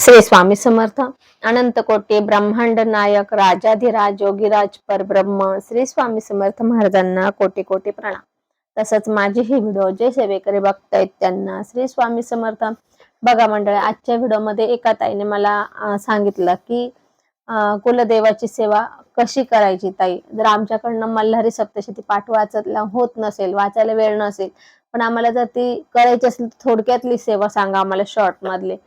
श्री स्वामी समर्थ. अनंत कोटी ब्रह्मांड नायक राजाधिराज योगीराज परब्रह्म श्री स्वामी समर्थ महाराजांना कोटी कोटी प्रणाम. तसंच माझे हे व्हिडिओ जे सेवेकरी बघतायत त्यांना श्री स्वामी समर्थ. बघा मंडळी, आजच्या व्हिडिओमध्ये एका ताईने मला सांगितलं की कुलदेवाची सेवा कशी करायची ताई. जर आमच्याकडनं मल्हारी सप्तशती पाठ वाचला होत नसेल, वाचायला वेळ नसेल, पण आम्हाला जर ती करायची असेल तर थोडक्यातली सेवा सांगा आम्हाला, शॉर्ट मधले.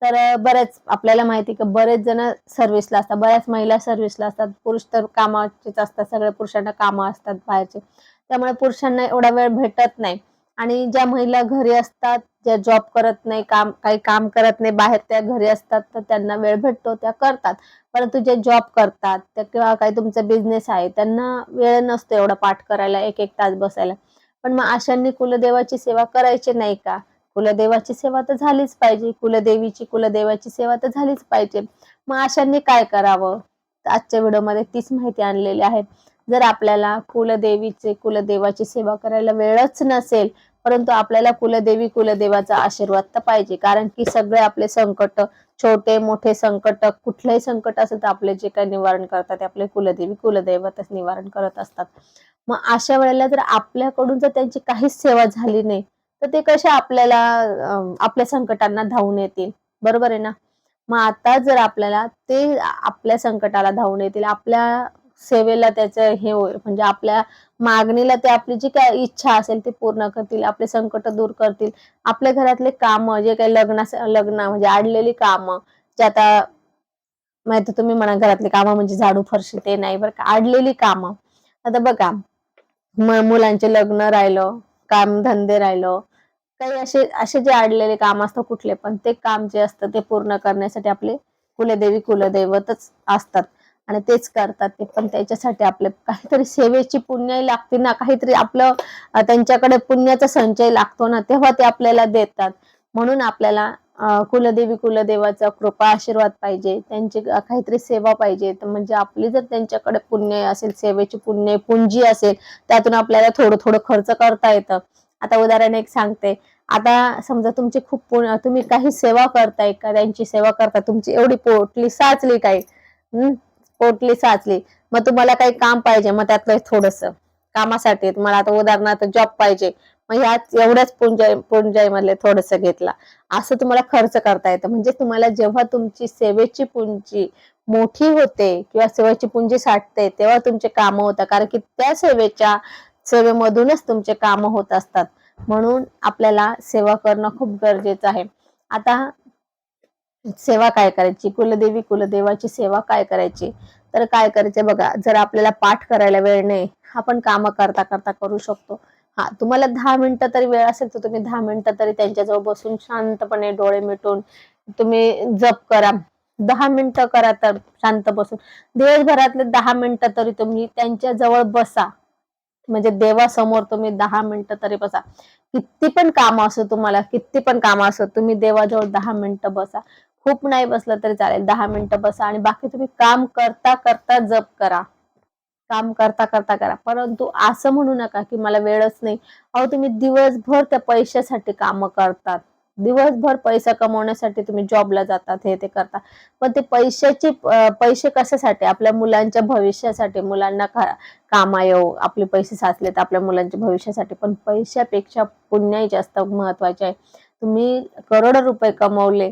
तर बरेच आपल्याला माहिती की बरेच जण सर्व्हिसला असतात, बऱ्याच महिला सर्व्हिसला असतात, पुरुष तर कामाचेच असतात, सगळ्या पुरुषांना कामं असतात बाहेरचे, त्यामुळे पुरुषांना एवढा वेळ भेटत नाही. आणि ज्या महिला घरी असतात, ज्या जॉब करत नाही, काही काम करत नाही बाहेर, त्या घरी असतात, तर त्यांना वेळ भेटतो, त्या करतात. परंतु जे जॉब करतात त्या किंवा काही तुमचा बिझनेस आहे, त्यांना वेळ नसतो एवढा पाठ करायला, एक एक तास बसायला. पण मग अशांनी कुलदेवाची सेवा करायची नाही का? कुलदेवाची सेवा तर झालीच पाहिजे, कुलदेवाची सेवा तर झालीच पाहिजे. मग अशांनी काय करावं? आजच्या व्हिडिओमध्ये तीच माहिती आणलेली आहे. जर आपल्याला कुलदेवाची सेवा करायला वेळच नसेल, परंतु आपल्याला कुलदेवाचा आशीर्वाद तर पाहिजे, कारण की सगळे आपले संकट, छोटे मोठे संकट, कुठलंही संकट असेल तर आपले जे काही निवारण करतात ते आपले कुलदैवतच निवारण करत असतात. मग अशा वेळेला जर आपल्याकडून जर त्यांची काहीच सेवा झाली नाही, तर ते कसे आपल्याला आपल्या संकटांना धावून येतील, बरोबर आहे ना? मग आता जर आपल्याला ते आपल्या संकटाला धावून येतील, आपल्या सेवेला त्याचं हे होईल, म्हणजे आपल्या मागणीला ते आपली जी काय इच्छा असेल ते पूर्ण करतील, आपले संकट दूर करतील. आपल्या घरातले काम जे काही लग्न म्हणजे अडलेली कामं, जे आता माहिती, तुम्ही म्हणा घरातली कामं म्हणजे झाडू फरशी ते नाही बरं का, अडलेली कामं. आता बघा, मुलांचे लग्न राहिलं, काम धंदे राहिलं, काही असे असे जे अडलेले काम असतं कुठले पण, ते काम जे असतं ते पूर्ण करण्यासाठी आपले कुलदैवतच असतात आणि तेच करतात ते. पण त्याच्यासाठी आपले काहीतरी सेवेची पुण्याई लागते ना, काहीतरी आपलं त्यांच्याकडे पुण्याचा संचय लागतो ना, तेव्हा ते आपल्याला देतात. म्हणून आपल्याला कुलदेवाचा कृपा आशीर्वाद पाहिजे, त्यांची काहीतरी सेवा पाहिजे. तर म्हणजे आपली जर त्यांच्याकडे पुण्य असेल, सेवेची पुंजी असेल, त्यातून आपल्याला थोडं थोडं खर्च करता येतं. आता उदाहरण एक सांगते. आता समजा तुमची तुम्ही काही सेवा करताय का, त्यांची सेवा करता, तुमची एवढी पोटली साचली काही, पोटली साचली, मग तुम्हाला काही काम पाहिजे, मग त्यातलं थोडस कामासाठी तुम्हाला आता उदाहरणार्थ जॉब पाहिजे, मग ह्याच एवढ्याच पुंजाई मधले थोडस घेतला, असं तुम्हाला खर्च करता येतं. म्हणजे तुम्हाला जेव्हा तुमची सेवेची पुंजी मोठी होते किंवा सेवेची पुंजी साठते, तेव्हा तुमचे काम होतात, कारण की त्या सेवेमधूनच तुमचे काम होत असतात. म्हणून आपल्याला सेवा करणं खूप गरजेचं आहे. आता सेवा काय करायची, कुलदेवाची सेवा काय करायची, तर काय करायचे बघा, जर आपल्याला पाठ करायला वेळ नाही, आपण काम करता करता करू शकतो. हा, तुम्हाला 10 मिनिटं तरी वेळ असेल तर तुम्ही 10 मिनिटं तरी त्यांच्याजवळ बसून शांतपणे डोळे मिटून तुम्ही जप करा. 10 मिनिटं करा, तर शांत बसून दिवसभरातले 10 मिनिटं तरी तुम्ही त्यांच्या जवळ बसा. म्हणजे देवासमोर तुम्ही 10 मिनिटं तरी बसा. किती पण काम असो, तुम्हाला किती पण काम असो, तुम्ही देवाजवळ 10 मिनिटं बसा. खूप नाही बसलं तरी चालेल, 10 मिनिटं बसा आणि बाकी तुम्ही काम करता करता जप करा. काम करता करता करा. परंतु असं म्हणू नका की मला वेळच नाही. अहो, तुम्ही दिवसभर त्या पैशासाठी काम करतात, दिवसभर पैसा कमवण्यासाठी तुम्ही जॉबला जातात, हे ते करता, पण ते पैसे कशासाठी? आपल्या मुलांच्या भविष्यासाठी, मुलांना कामा येऊ, आपले पैसे साचलेत आपल्या मुलांच्या भविष्यासाठी. पण पैशापेक्षा पुण्याई जास्त महत्वाचे आहे. तुम्ही करोडो रुपये कमवले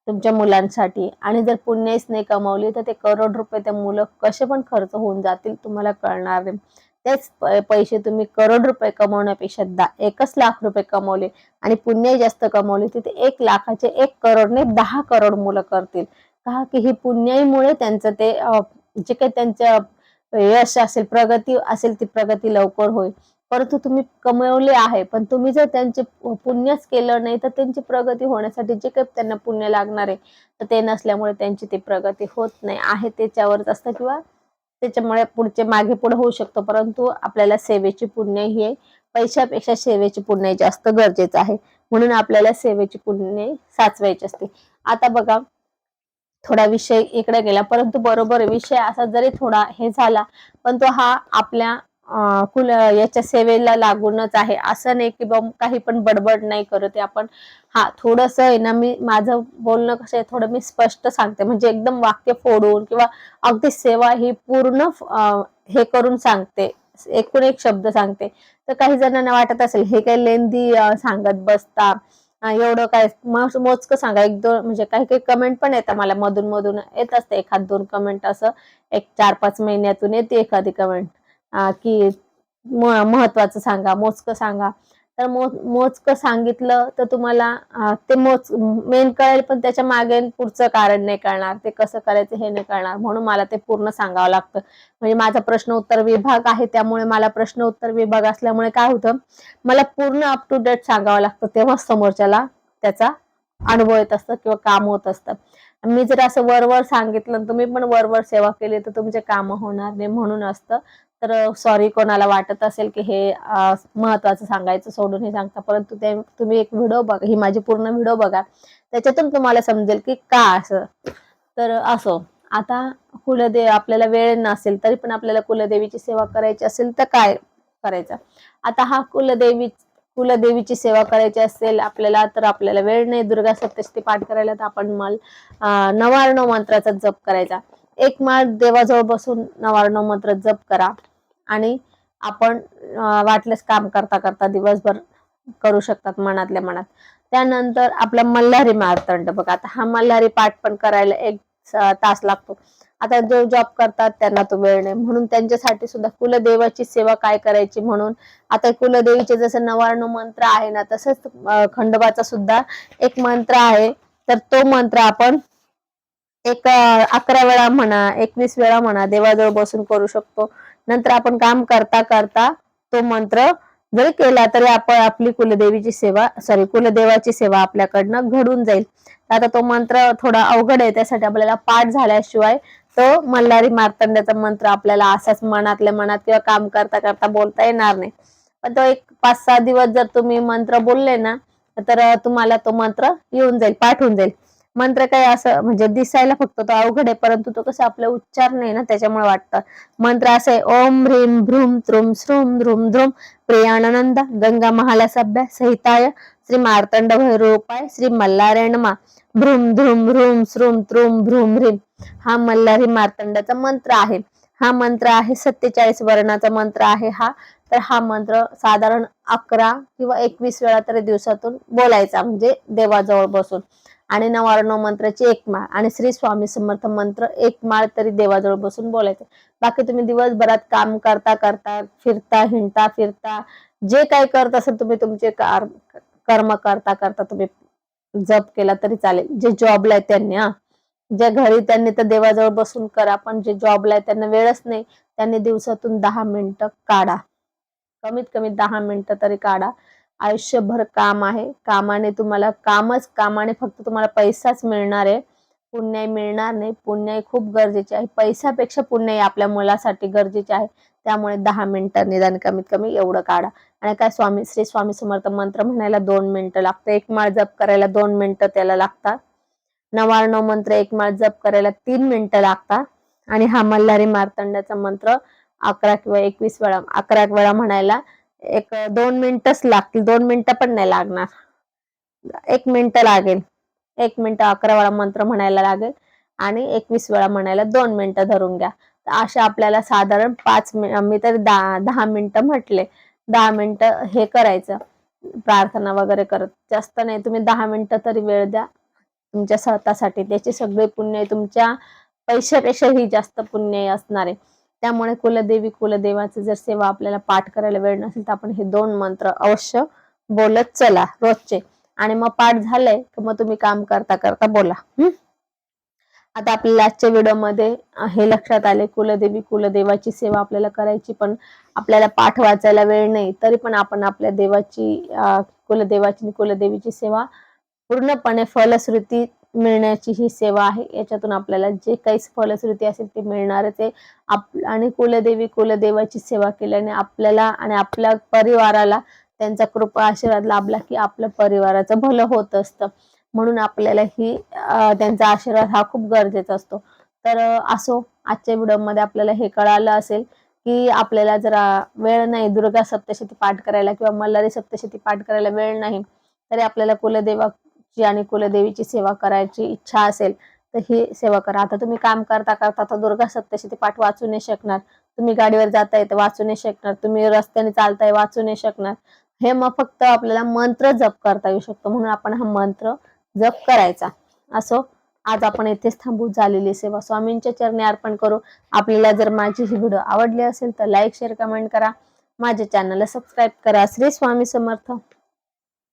तुमच्या मुलांसाठी आणि जर पुण्याईच नाही कमवली, तर ते करोड रुपये त्या मुलं कसे पण खर्च होऊन जातील, तुम्हाला कळणार नाही. तेच पैसे तुम्ही करोड रुपये कमवण्यापेक्षा 1 लाख रुपये कमवले आणि पुण्याई जास्त कमवली, तिथे 1 लाखाचे 1 करोड नाही 10 करोड मुलं करतील. का की ही पुण्याईमुळे त्यांचं ते जे काही त्यांचं यश असेल, प्रगती असेल, ती प्रगती लवकर होईल. परंतु तुम्ही कमवले आहे, पण तुम्ही जर त्यांचे पुण्यच केलं नाही, तर त्यांची प्रगती होण्यासाठी जे काही त्यांना पुण्य लागणार आहे, तर ते नसल्यामुळे त्यांची ती प्रगती होत नाही. आहे त्याच्यावरच असतं किंवा त्याच्यामुळे पुढचे मागे पुढे होऊ शकतो. परंतु आपल्याला सेवेची पुण्य ही आहे, पैशापेक्षा सेवेची पुण्य जास्त गरजेचं आहे. म्हणून आपल्याला सेवेची पुण्य साचवायची असते. आता बघा, थोडा विषय इकडे गेला, परंतु बरोबर विषय असा जरी थोडा हे झाला, पण तो हा आपल्या याच्या सेवेला लागूनच आहे, असं नाही की काही पण बडबड नाही करत आहे आपण. हा, थोडंसं आहे ना, मी माझं बोलणं कसं आहे, थोडं मी स्पष्ट सांगते, म्हणजे एकदम वाक्य फोडून किंवा अगदी सेवा ही पूर्ण हे करून सांगते, एकूण एक शब्द सांगते. तर काही जणांना वाटत असेल हे काही लेंदी सांगत बसता, एवढं काय मोजकं सांगा. एक दोन म्हणजे काही काही कमेंट पण येतात मला, मधून मधून येत असते एखाद दोन कमेंट, असं एक 4-5 महिन्यातून येते एखादी कमेंट की महत्वाचं सांगा, मोजकं सांगा. तर मोजकं सांगितलं तर तुम्हाला ते मेन कळेल, पण त्याच्या मागे पुढचं कारण नाही कळणार, ते कसं करायचं हे नाही कळणार. म्हणून मला ते पूर्ण सांगावं लागतं. म्हणजे माझा प्रश्न उत्तर विभाग आहे, त्यामुळे मला प्रश्न उत्तर विभाग असल्यामुळे काय होतं, मला पूर्ण अप टू डेट सांगावं लागतं, तेव्हा समोरच्याला त्याचा अनुभव येत असतं किंवा काम होत असतं. मी जर असं वरवर सांगितलं, तुम्ही पण वरवर सेवा केली, तर तुमचे काम होणार नाही, म्हणून असतं. तर सॉरी कोणाला वाटत असेल की हे महत्वाचं सांगायचं सोडून हे सांगता, परंतु ते तुम्ही एक व्हिडिओ बघा, ही माझी पूर्ण व्हिडिओ बघा, त्याच्यातून तुम्हाला समजेल की का असं. तर असो, आता आपल्याला वेळ नसेल तरी पण आपल्याला कुलदेवीची सेवा करायची असेल तर काय करायचं. आता हा कुलदेवीची सेवा करायची असेल आपल्याला, तर आपल्याला वेळ नाही, दुर्गा सप्तशती पाठ करायला, तर आपण 99 मंत्राचा जप करायचा. एक माळ देवाजवळ बसून 99 मंत्र जप करा आणि आपण वाटल्यास काम करता करता दिवसभर करू शकतात मनातल्या मनात. त्यानंतर आपला मल्हारी मार्तंड बघा, आता हा मल्हारी पाठ पण करायला 1 तास लागतो. आता जो जॉब करतात त्यांना तो वेळ नाही, म्हणून त्यांच्यासाठी सुद्धा कुलदेवाची सेवा काय करायची म्हणून आता कुलदेवीचे जसं 99 मंत्र आहे ना, तसंच खंडोबाचा सुद्धा एक मंत्र आहे. तर तो मंत्र आपण 11 वेळा म्हणा, 21 वेळा म्हणा, देवाजवळ बसून करू शकतो. नंतर आपण काम करता करता तो मंत्र जरी केला तरी आपण आपली कुलदेवाची सेवा आपल्याकडनं घडून जाईल. आता तो मंत्र थोडा अवघड आहे, त्यासाठी आपल्याला पाठ झाल्याशिवाय तो मल्हारी मार्तंडाचा मंत्र आपल्याला असाच मनातल्या मनात किंवा काम करता करता बोलता येणार नाही. पण तो एक 5-6 दिवस जर तुम्ही मंत्र बोलले ना, तर तुम्हाला तो मंत्र येऊन जाईल, पाठ होऊन जाईल. मंत्र काय असं म्हणजे दिसायला फक्त तो अवघड आहे, परंतु तो कसं आपला उच्चार नाही ना, त्याच्यामुळे वाटतं. मंत्र असं आहे, ओम ह्रीम भ्रूम त्रुम श्रूम ध्रुम ध्रुम प्रियानंद गंगा महाला सभ्य सहिताय श्री मार्तंड भैरूपाय श्री मल्हारे नमा भ्रूम ध्रुम ह्रूम श्रूम त्रुम भ्रूम ह्रीम. हा मल्हारी मार्तंडाचा मंत्र आहे. हा मंत्र आहे 47 वर्णाचा मंत्र आहे हा. तर हा मंत्र साधारण 11 किंवा 21 वेळा तरी दिवसातून बोलायचा, म्हणजे देवाजवळ बसून. आणि 99 मंत्राची 1 माळ आणि श्री स्वामी समर्थ मंत्र 1 माळ तरी देवाजवळ बसून बोलायचं. बाकी तुम्ही दिवसभरात काम करता करता, फिरता हिंडता फिरता, जे काही करत असेल तुम्ही तुमचे कर्म करता करता तुम्ही जप केला तरी चालेल. जे जॉबला आहे त्यांनी, ज्या घरी त्यांनी तर देवाजवळ बसून करा, पण जे जॉबला आहे त्यांना वेळच नाही, त्यांनी दिवसातून 10 मिनिटं काढा, कमीत कमी 10 मिनिटं तरी काढा. आयुष्यभर काम आहे, कामाने फक्त तुम्हाला पैसाच मिळणार आहे, पुण्य मिळणार नाही. पुण्य खूप गरजेचे आहे, पैशापेक्षा पुण्य आपल्या मुलासाठी गरजेचे आहे. त्यामुळे 10 मिनिटं निदान कमीत कमी एवढं काढा. आणि काय श्री स्वामी समर्थ मंत्र म्हणायला 2 मिनिटं लागतं, 1 माळ जप करायला 2 मिनिटं त्याला लागतात, 99 मंत्र 1 माळ जप करायला 3 मिनिटं लागतात. आणि हा मल्हारी मार्तंडाचा मंत्र 11 किंवा 21 वेळा 11 वेळा म्हणायला 2 मिनिटच लागतील, 2 मिनिटं पण नाही लागणार, 1 मिनिटं लागेल. 1 मिनिटं 11 वेळा मंत्र म्हणायला लागेल आणि 21 वेळा म्हणायला 2 मिनिटं धरून घ्या. तर अशा आपल्याला साधारण 5 मी तर 10 मिनिटं म्हटले, 10 मिनिटं हे करायचं, प्रार्थना वगैरे करत. जास्त नाही, तुम्ही 10 मिनिटं तरी वेळ द्या तुमच्या स्वतःसाठी, त्याची सगळे पुण्य तुमच्या पैशापेक्षाही जास्त पुण्य असणार आहे. त्यामुळे कुलदेवाचं जर सेवा आपल्याला पाठ करायला वेळ नसेल, तर आपण हे 2 मंत्र अवश्य बोलत चला रोजचे. आणि मग पाठ झालंय तर मग तुम्ही काम करता करता बोला. आता आपल्याला आजच्या व्हिडिओमध्ये हे लक्षात आले, कुलदेवाची सेवा आपल्याला करायची, पण आपल्याला पाठ वाचायला वेळ नाही, तरी पण आपण आपल्या कुलदेवीची सेवा पूर्णपणे फलश्रुती मिळण्याची ही सेवा आहे. याच्यातून आपल्याला जे काही फलश्रुती असेल ते मिळणारच आहे. आणि कुलदेवाची सेवा केल्याने आपल्याला आणि आपल्या परिवाराला त्यांचा कृपा आशीर्वाद लाभला की आपल्या परिवाराचं भलं होत असतं. म्हणून आपल्याला त्यांचा आशीर्वाद हा खूप गरजेचा असतो. तर असो, आजच्या व्हिडिओमध्ये आपल्याला हे कळालं असेल की आपल्याला जरा वेळ नाही दुर्गा सप्तशती पाठ करायला किंवा मल्हारी सप्तशती पाठ करायला वेळ नाही, तरी आपल्याला कुलदेवाची आणि कुलदेवीची सेवा करायची इच्छा असेल तर ही सेवा करा. आता तुम्ही काम करता करता तर दुर्गा सप्तशती पाठ वाचू नाही शकणार, तुम्ही गाडीवर जाताय तर वाचू नाही शकणार, तुम्ही रस्त्याने चालताय वाचू नाही शकणार. हे मग फक्त आपल्याला मंत्र जप करता येऊ शकतो, म्हणून आपण हा मंत्र जप करायचा. असो, आज आपण इथेच थांबू. झालेली सेवा स्वामींच्या चरणी अर्पण करू. आपल्याला जर माझी ही व्हिडिओ आवडली असेल तर लाईक शेअर कमेंट करा. माझ्या चॅनलला सबस्क्राईब करा. श्री स्वामी समर्थ.